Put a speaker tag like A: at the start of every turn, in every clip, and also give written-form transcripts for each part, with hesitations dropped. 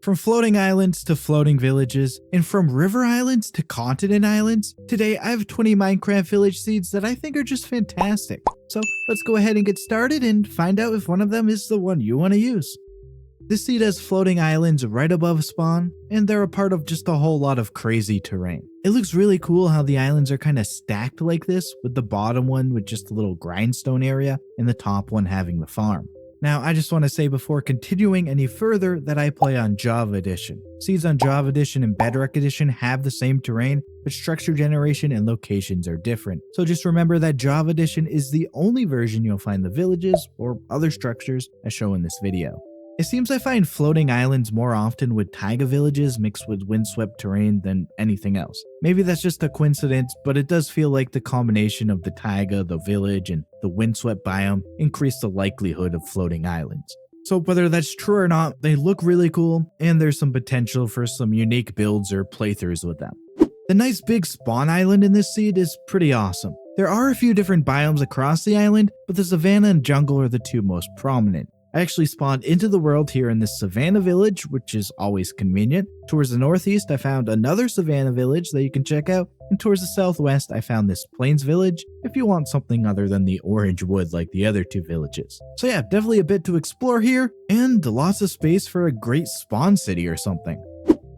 A: From floating islands to floating villages, and from river islands to continent islands, today I have 20 Minecraft village seeds that I think are just fantastic. So let's go ahead and get started and find out if one of them is the one you want to use. This seed has floating islands right above spawn, and they're a part of just a whole lot of crazy terrain. It looks really cool how the islands are kind of stacked like this, with the bottom one with just a little grindstone area, and the top one having the farm. Now, I just want to say before continuing any further that I play on Java Edition. Seeds on Java Edition and Bedrock Edition have the same terrain, but structure generation and locations are different. So just remember that Java Edition is the only version you'll find the villages or other structures as shown in this video. It seems I find floating islands more often with taiga villages mixed with windswept terrain than anything else. Maybe that's just a coincidence, but it does feel like the combination of the taiga, the village, and the windswept biome increase the likelihood of floating islands. So whether that's true or not, they look really cool, and there's some potential for some unique builds or playthroughs with them. The nice big spawn island in this seed is pretty awesome. There are a few different biomes across the island, but the savanna and jungle are the two most prominent. I actually spawned into the world here in this Savanna village, which is always convenient. Towards the northeast, I found another Savanna village that you can check out. And towards the southwest, I found this Plains village, if you want something other than the orange wood like the other two villages. So yeah, definitely a bit to explore here, and lots of space for a great spawn city or something.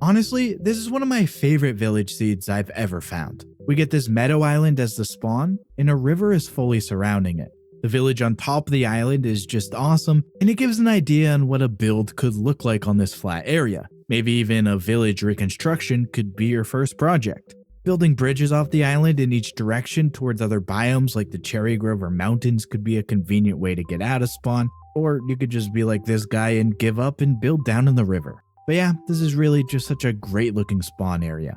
A: Honestly, this is one of my favorite village seeds I've ever found. We get this meadow island as the spawn, and a river is fully surrounding it. The village on top of the island is just awesome, and it gives an idea on what a build could look like on this flat area. Maybe even a village reconstruction could be your first project. Building bridges off the island in each direction towards other biomes like the cherry grove or mountains could be a convenient way to get out of spawn, or you could just be like this guy and give up and build down in the river. But yeah, this is really just such a great looking spawn area.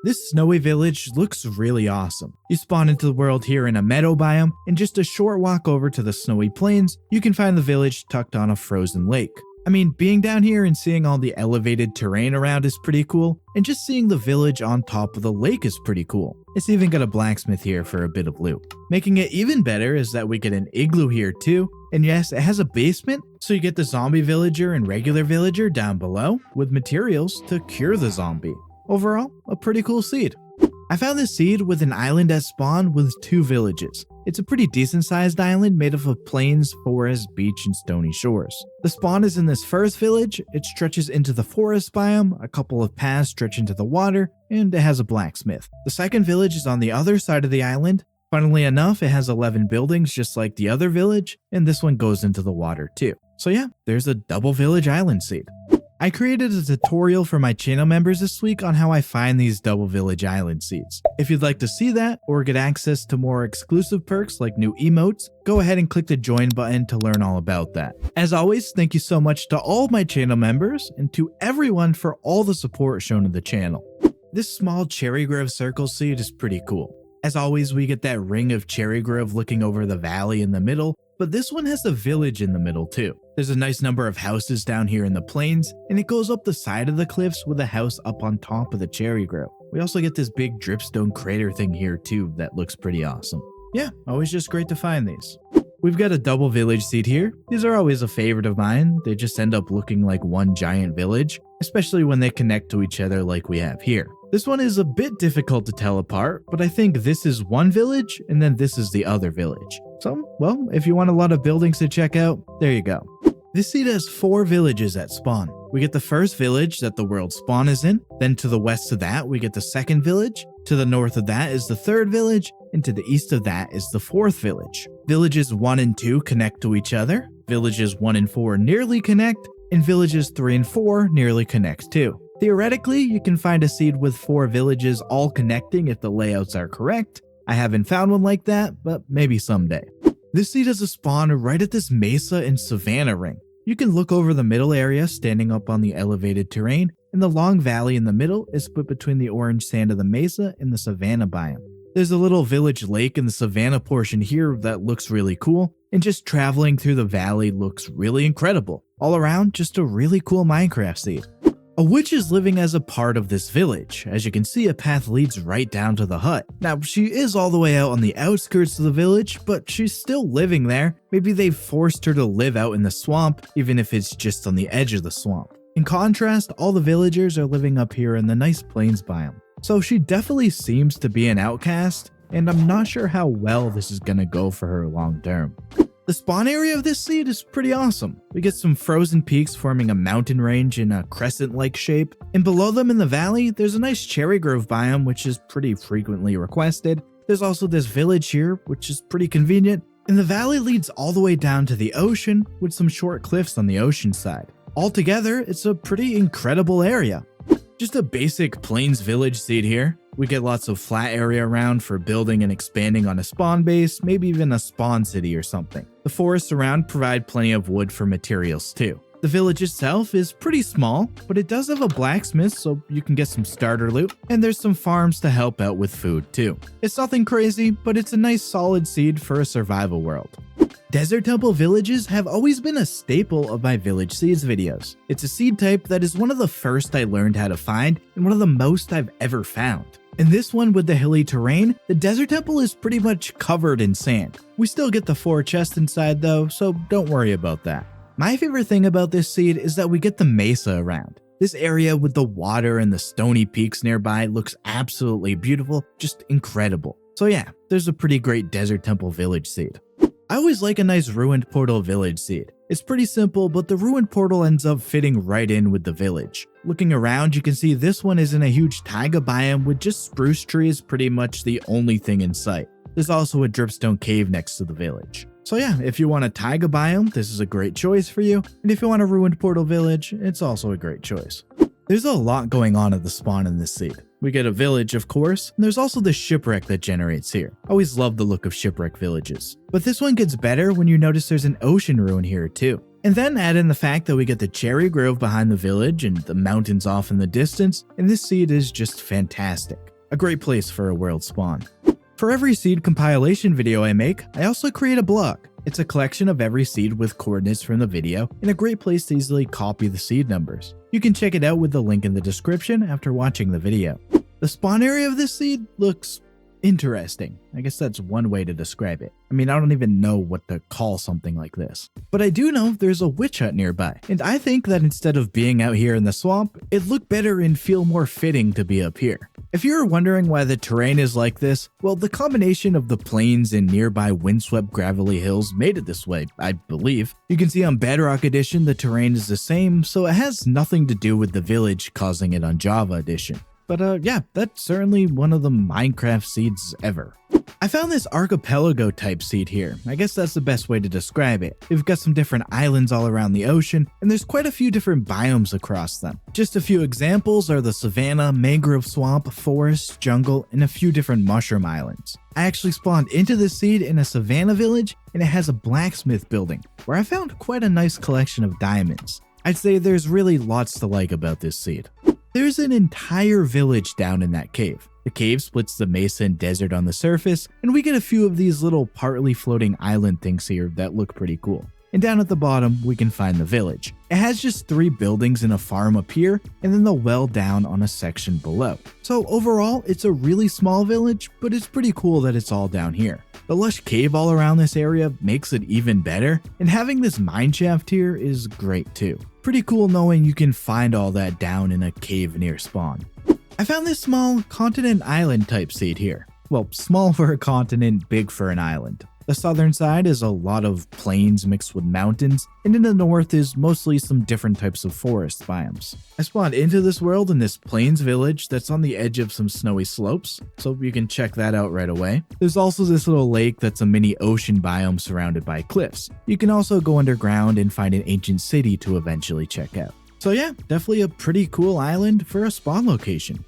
A: This snowy village looks really awesome. You spawn into the world here in a meadow biome, and just a short walk over to the snowy plains, you can find the village tucked on a frozen lake. I mean, being down here and seeing all the elevated terrain around is pretty cool, and just seeing the village on top of the lake is pretty cool. It's even got a blacksmith here for a bit of loot. Making it even better is that we get an igloo here too, and yes, it has a basement, so you get the zombie villager and regular villager down below with materials to cure the zombie. Overall, a pretty cool seed. I found this seed with an island at spawn with two villages. It's a pretty decent sized island made up of plains, forest, beach, and stony shores. The spawn is in this first village, it stretches into the forest biome, a couple of paths stretch into the water, and it has a blacksmith. The second village is on the other side of the island. Funnily enough, it has 11 buildings just like the other village, and this one goes into the water too. So yeah, there's a double village island seed. I created a tutorial for my channel members this week on how I find these double village island seeds. If you'd like to see that or get access to more exclusive perks like new emotes, go ahead and click the join button to learn all about that. As always, thank you so much to all of my channel members and to everyone for all the support shown in the channel. This small cherry grove circle seed is pretty cool. As always, we get that ring of cherry grove looking over the valley in the middle, but this one has a village in the middle too. There's a nice number of houses down here in the plains, and it goes up the side of the cliffs with a house up on top of the cherry grove. We also get this big dripstone crater thing here too that looks pretty awesome. Yeah, always just great to find these. We've got a double village seed here. These are always a favorite of mine. They just end up looking like one giant village, especially when they connect to each other like we have here. This one is a bit difficult to tell apart, but I think this is one village and then this is the other village. So, well, if you want a lot of buildings to check out, there you go. This seed has 4 villages at spawn. We get the first village that the world spawn is in, then to the west of that we get the second village, to the north of that is the third village, and to the east of that is the fourth village. Villages 1 and 2 connect to each other, villages 1 and 4 nearly connect, and villages 3 and 4 nearly connect too. Theoretically, you can find a seed with 4 villages all connecting if the layouts are correct. I haven't found one like that, but maybe someday. This seed has a spawn right at this Mesa and Savanna ring. You can look over the middle area standing up on the elevated terrain, and the long valley in the middle is split between the orange sand of the Mesa and the Savanna biome. There's a little village lake in the Savanna portion here that looks really cool, and just traveling through the valley looks really incredible. All around, just a really cool Minecraft seed. A witch is living as a part of this village. As you can see, a path leads right down to the hut. Now, she is all the way out on the outskirts of the village, but she's still living there. Maybe they've forced her to live out in the swamp, even if it's just on the edge of the swamp. In contrast, all the villagers are living up here in the nice plains biome. So she definitely seems to be an outcast, and I'm not sure how well this is gonna go for her long term. The spawn area of this seed is pretty awesome. We get some frozen peaks forming a mountain range in a crescent-like shape, and below them in the valley, there's a nice cherry grove biome which is pretty frequently requested. There's also this village here, which is pretty convenient, and the valley leads all the way down to the ocean with some short cliffs on the ocean side. Altogether, it's a pretty incredible area. Just a basic plains village seed here. We get lots of flat area around for building and expanding on a spawn base, maybe even a spawn city or something. The forests around provide plenty of wood for materials too. The village itself is pretty small, but it does have a blacksmith so you can get some starter loot, and there's some farms to help out with food too. It's nothing crazy, but it's a nice solid seed for a survival world. Desert temple villages have always been a staple of my village seeds videos. It's a seed type that is one of the first I learned how to find and one of the most I've ever found. In this one with the hilly terrain, the desert temple is pretty much covered in sand. We still get the 4 chests inside though, so don't worry about that. My favorite thing about this seed is that we get the Mesa around. This area with the water and the stony peaks nearby looks absolutely beautiful, just incredible. So yeah, there's a pretty great desert temple village seed. I always like a nice ruined portal village seed. It's pretty simple, but the ruined portal ends up fitting right in with the village. Looking around, you can see this one is in a huge taiga biome with just spruce trees pretty much the only thing in sight. There's also a dripstone cave next to the village. So yeah, if you want a taiga biome, this is a great choice for you, and if you want a ruined portal village, it's also a great choice. There's a lot going on at the spawn in this seed. We get a village, of course, and there's also the shipwreck that generates here. I always love the look of shipwreck villages. But this one gets better when you notice there's an ocean ruin here too. And then add in the fact that we get the cherry grove behind the village and the mountains off in the distance, and this seed is just fantastic. A great place for a world spawn. For every seed compilation video I make, I also create a blog. It's a collection of every seed with coordinates from the video and a great place to easily copy the seed numbers. You can check it out with the link in the description after watching the video. The spawn area of this seed looks interesting. I guess that's one way to describe it. I mean, I don't even know what to call something like this. But I do know there's a witch hut nearby, and I think that instead of being out here in the swamp, it'd look better and feel more fitting to be up here. If you're wondering why the terrain is like this, well, the combination of the plains and nearby windswept gravelly hills made it this way, I believe. You can see on Bedrock Edition the terrain is the same, so it has nothing to do with the village causing it on Java Edition. But yeah, that's certainly one of the Minecraft seeds ever. I found this Archipelago type seed here. I guess that's the best way to describe it. We've got some different islands all around the ocean, and there's quite a few different biomes across them. Just a few examples are the Savanna, mangrove swamp, forest, jungle, and a few different mushroom islands. I actually spawned into this seed in a Savanna village, and it has a blacksmith building, where I found quite a nice collection of diamonds. I'd say there's really lots to like about this seed. There's an entire village down in that cave. The cave splits the mesa and desert on the surface, and we get a few of these little partly floating island things here that look pretty cool. And down at the bottom, we can find the village. It has just 3 buildings and a farm up here, and then the well down on a section below. So overall, it's a really small village, but it's pretty cool that it's all down here. The lush cave all around this area makes it even better, and having this mineshaft here is great too. Pretty cool knowing you can find all that down in a cave near spawn. I found this small continent island type seed here. Well, small for a continent, big for an island. The southern side is a lot of plains mixed with mountains, and in the north is mostly some different types of forest biomes. I spawned into this world in this plains village that's on the edge of some snowy slopes, so you can check that out right away. There's also this little lake that's a mini ocean biome surrounded by cliffs. You can also go underground and find an ancient city to eventually check out. So yeah, definitely a pretty cool island for a spawn location.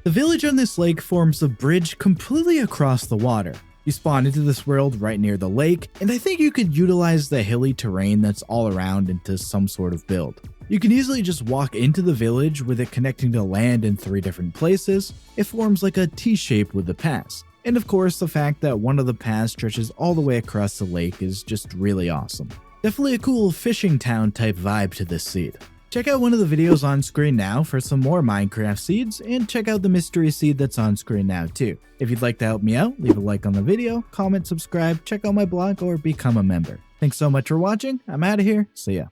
A: The village on this lake forms a bridge completely across the water. You spawn into this world right near the lake, and I think you could utilize the hilly terrain that's all around into some sort of build. You can easily just walk into the village with it connecting to land in 3 different places. It forms like a T-shape with the pass. And of course, the fact that one of the paths stretches all the way across the lake is just really awesome. Definitely a cool fishing town type vibe to this seed. Check out one of the videos on screen now for some more Minecraft seeds, and check out the mystery seed that's on screen now too. If you'd like to help me out, leave a like on the video, comment, subscribe, check out my blog, or become a member. Thanks so much for watching. I'm out of here. See ya.